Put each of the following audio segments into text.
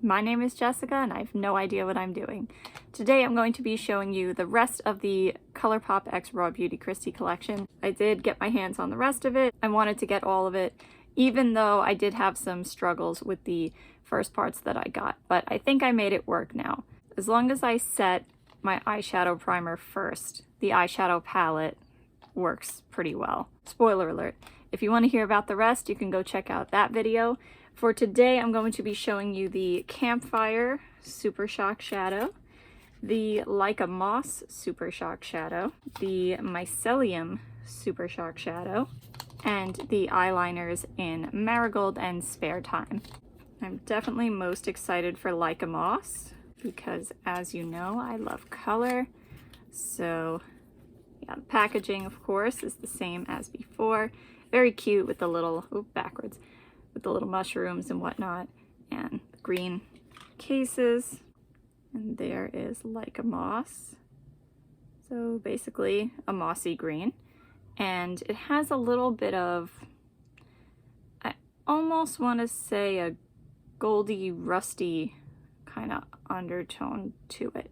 My name is Jessica and I have no idea what I'm doing. Today I'm going to be showing you the rest of the Colourpop X Raw Beauty Kristi collection. I did get my hands on the rest of it. I wanted to get all of it, even though I did have some struggles with the first parts that I got, but I think I made it work now. As long as I set my eyeshadow primer first, the eyeshadow palette works pretty well. Spoiler alert. If you want to hear about the rest, you can go check out that video. For today, I'm going to be showing you the Campfire Supershock Shadow, the Like a Moss Supershock Shadow, the Mycelium Supershock Shadow, and the eyeliners in Marigold and Spare Time. I'm definitely most excited for Like a Moss because, as you know, I love color. So yeah, the packaging, of course, is the same as before. Very cute with the little, with the little mushrooms and whatnot, and the green cases. And there is Like a Moss. So basically a mossy green. And it has a little bit of, I almost want to say a goldy, rusty kind of undertone to it.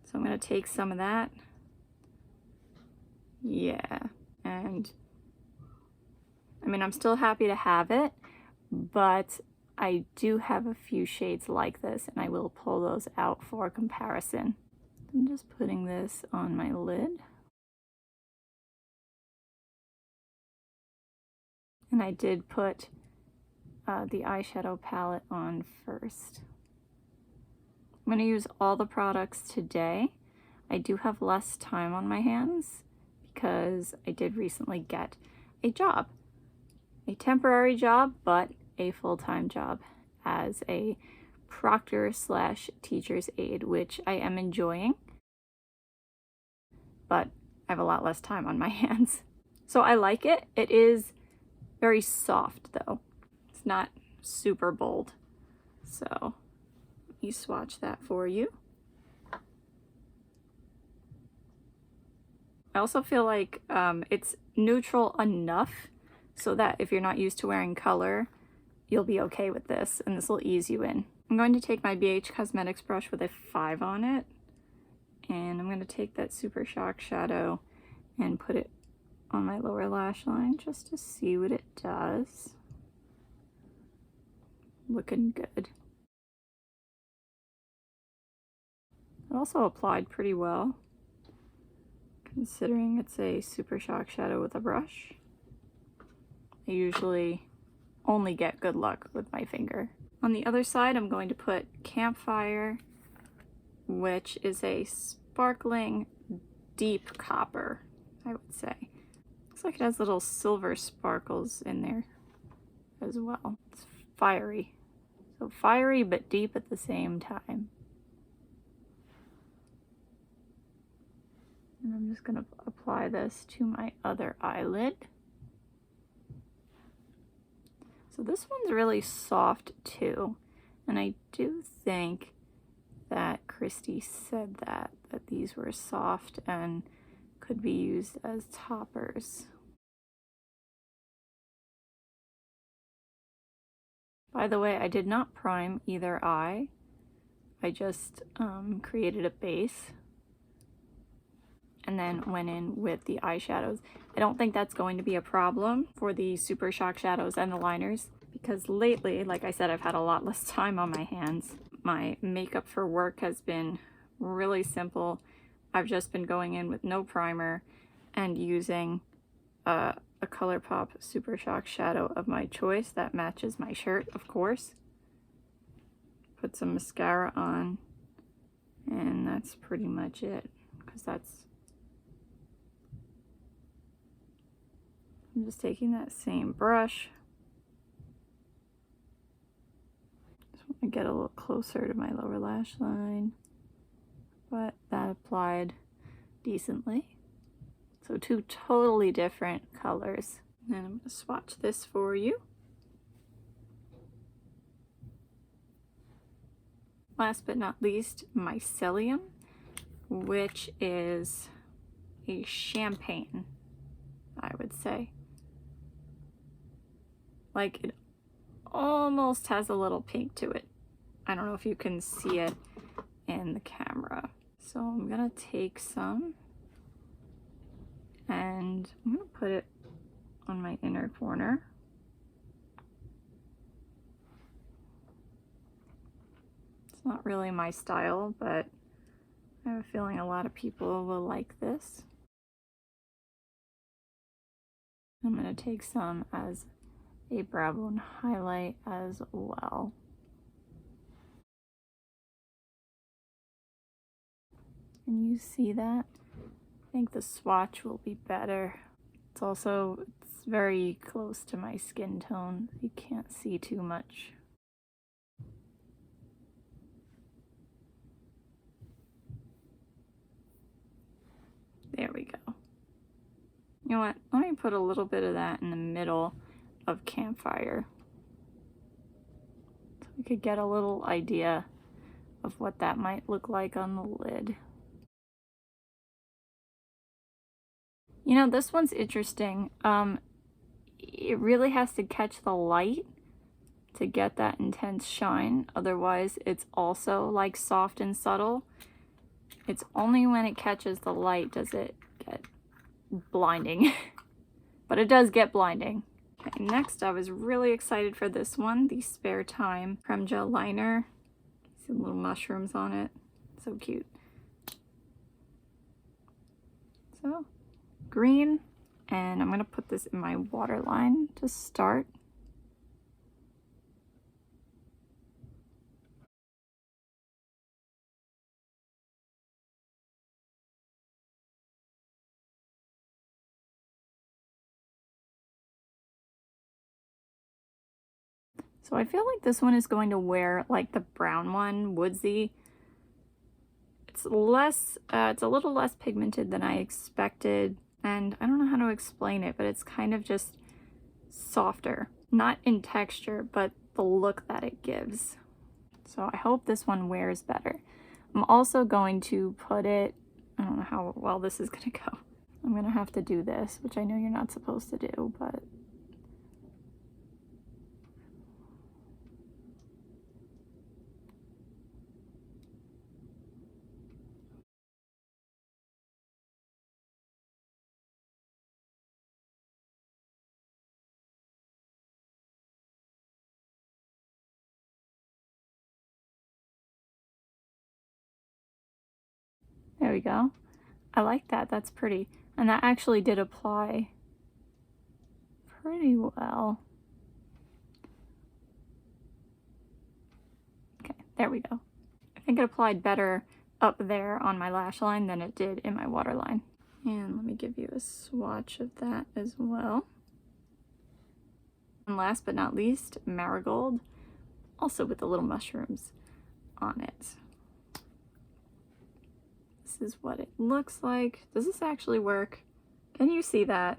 So I'm going to take some of that. Yeah, and I mean, I'm still happy to have it, but I do have a few shades like this, and I will pull those out for comparison. I'm just putting this on my lid. And I did put the eyeshadow palette on first. I'm going to use all the products today. I do have less time on my hands because I did recently get a job. A temporary job, but a full-time job as a proctor / teacher's aide, which I am enjoying, but I have a lot less time on my hands. So I like it. It is very soft though. It's not super bold. So let me swatch that for you. I also feel like it's neutral enough so that if you're not used to wearing color, you'll be okay with this, and this will ease you in. I'm going to take my BH Cosmetics brush with a 5 on it, and I'm going to take that Supershock shadow and put it on my lower lash line just to see what it does. Looking good. It also applied pretty well, considering it's a Supershock shadow with a brush. I usually only get good luck with my finger. On the other side, I'm going to put Campfire, which is a sparkling deep copper, I would say. Looks like it has little silver sparkles in there as well. It's fiery. So fiery but deep at the same time. And I'm just going to apply this to my other eyelid. So this one's really soft too, and I do think that Kristi said that these were soft and could be used as toppers. By the way, I did not prime either eye. I just created a base and then went in with the eyeshadows. I don't think that's going to be a problem for the Supershock shadows and the liners, because lately, like I said, I've had a lot less time on my hands. My makeup for work has been really simple. I've just been going in with no primer and using a Colourpop Supershock shadow of my choice that matches my shirt, of course. Put some mascara on, and that's pretty much it, because I'm just taking that same brush. Just want to get a little closer to my lower lash line, but that applied decently. So 2 totally different colors. And I'm going to swatch this for you. Last but not least, Mycelium, which is a champagne, I would say. Like, it almost has a little pink to it. I don't know if you can see it in the camera. So I'm gonna take some and I'm gonna put it on my inner corner. It's not really my style, but I have a feeling a lot of people will like this. I'm gonna take some as a brow bone highlight as well. Can you see that? I think the swatch will be better. It's very close to my skin tone. You can't see too much. There we go. You know what? Let me put a little bit of that in the middle of Campfire. So we could get a little idea of what that might look like on the lid. You know, this one's interesting. It really has to catch the light to get that intense shine. Otherwise, it's also like soft and subtle. It's only when it catches the light does it get blinding. But it does get blinding. Okay, next I was really excited for this one, the Spare Time Creme Gel Liner. See little mushrooms on it. So cute. So, green, and I'm going to put this in my waterline to start. So I feel like this one is going to wear like the brown one, Woodsy. It's a little less pigmented than I expected, and I don't know how to explain it, but it's kind of just softer. Not in texture, but the look that it gives. So I hope this one wears better. I'm also going to put it, I don't know how well this is gonna go. I'm gonna have to do this, which I know you're not supposed to do, but there we go. I like that. That's pretty. And that actually did apply pretty well. Okay, there we go. I think it applied better up there on my lash line than it did in my waterline. And let me give you a swatch of that as well. And last but not least, Marigold, also with the little mushrooms on it. This is what it looks like. Does this actually work? Can you see that?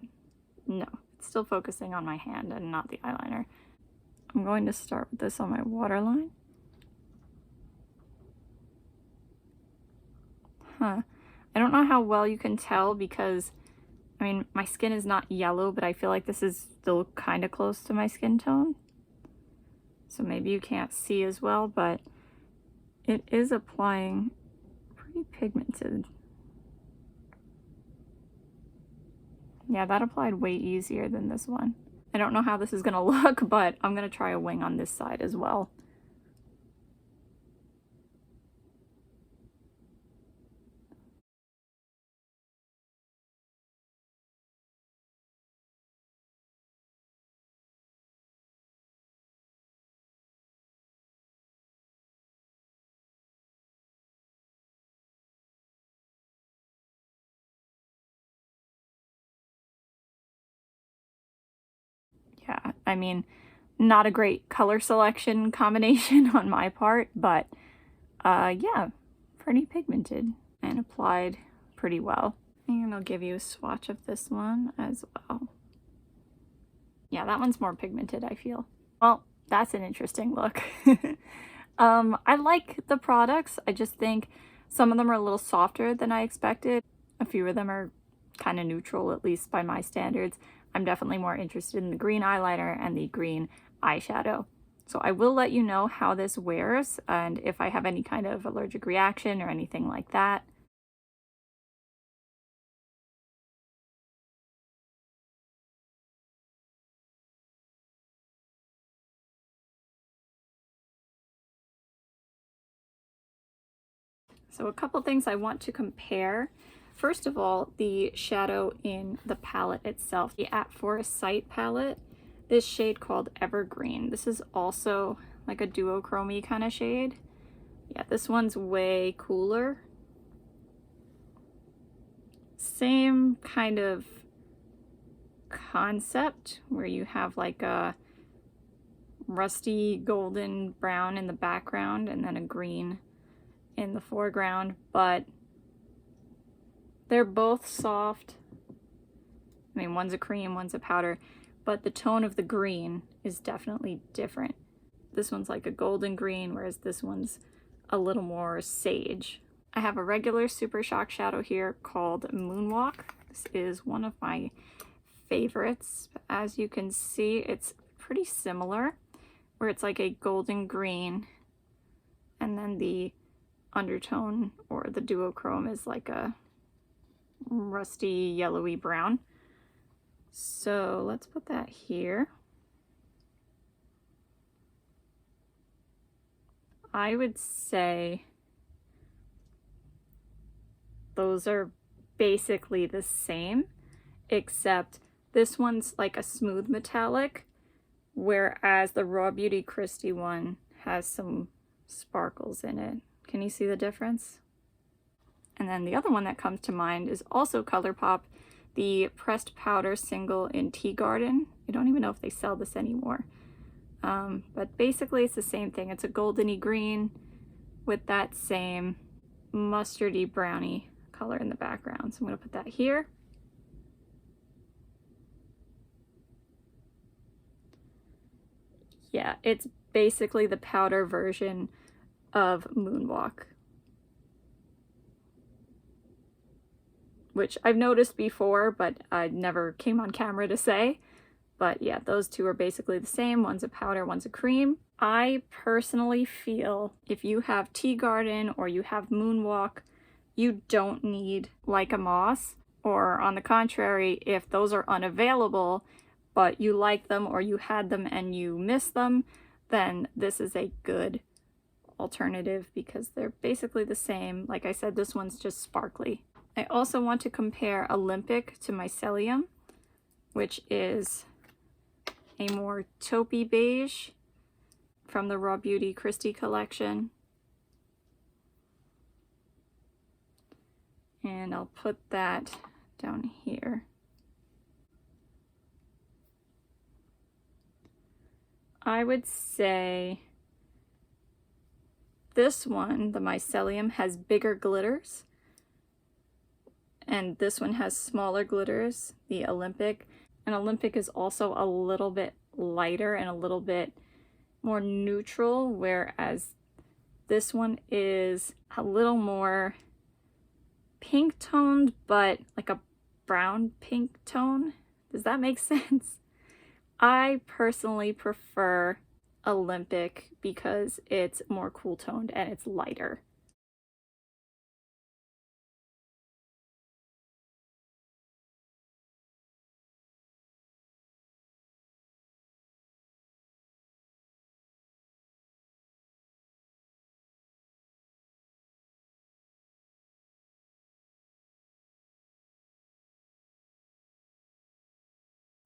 No, it's still focusing on my hand and not the eyeliner. I'm going to start with this on my waterline. I don't know how well you can tell because, I mean, my skin is not yellow, but I feel like this is still kind of close to my skin tone. So maybe you can't see as well, but it is applying pretty pigmented. Yeah, that applied way easier than this one. I don't know how this is gonna look, but I'm gonna try a wing on this side as well. Yeah, I mean, not a great color selection combination on my part, but yeah, pretty pigmented and applied pretty well. And I'll give you a swatch of this one as well. Yeah, that one's more pigmented, I feel. Well, that's an interesting look. I like the products. I just think some of them are a little softer than I expected. A few of them are kind of neutral, at least by my standards. I'm definitely more interested in the green eyeliner and the green eyeshadow. So I will let you know how this wears and if I have any kind of allergic reaction or anything like that. So a couple things I want to compare. First of all, the shadow in the palette itself, the At Forest Sight palette, this shade called Evergreen. This is also like a duochrome-y kind of shade. Yeah, this one's way cooler. Same kind of concept where you have like a rusty golden brown in the background and then a green in the foreground, but they're both soft. I mean, one's a cream, one's a powder, but the tone of the green is definitely different. This one's like a golden green, whereas this one's a little more sage. I have a regular Supershock shadow here called Moonwalk. This is one of my favorites. As you can see, it's pretty similar, where it's like a golden green, and then the undertone or the duochrome is like a rusty yellowy brown. So let's put that here. I would say those are basically the same, except this one's like a smooth metallic, whereas the Raw Beauty Kristi one has some sparkles in it. Can you see the difference? And then the other one that comes to mind is also Colourpop, the pressed powder single in Tea Garden. I don't even know if they sell this anymore. But basically it's the same thing. It's a goldeny green with that same mustardy browny color in the background. So I'm going to put that here. Yeah, it's basically the powder version of Moonwalk, which I've noticed before, but I never came on camera to say. But yeah, those two are basically the same. One's a powder, one's a cream. I personally feel if you have Tea Garden or you have Moonwalk, you don't need Like a Moss. Or on the contrary, if those are unavailable, but you like them or you had them and you miss them, then this is a good alternative because they're basically the same. Like I said, this one's just sparkly. I also want to compare Olympic to Mycelium, which is a more taupey beige from the Raw Beauty Kristi collection. And I'll put that down here. I would say this one, the Mycelium, has bigger glitters, and this one has smaller glitters, the Olympic. And Olympic is also a little bit lighter and a little bit more neutral, whereas this one is a little more pink toned, but like a brown pink tone. Does that make sense? I personally prefer Olympic because it's more cool toned and it's lighter.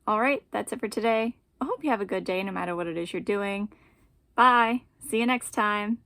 All right, that's it for today. I hope you have a good day no matter what it is you're doing. Bye. See you next time.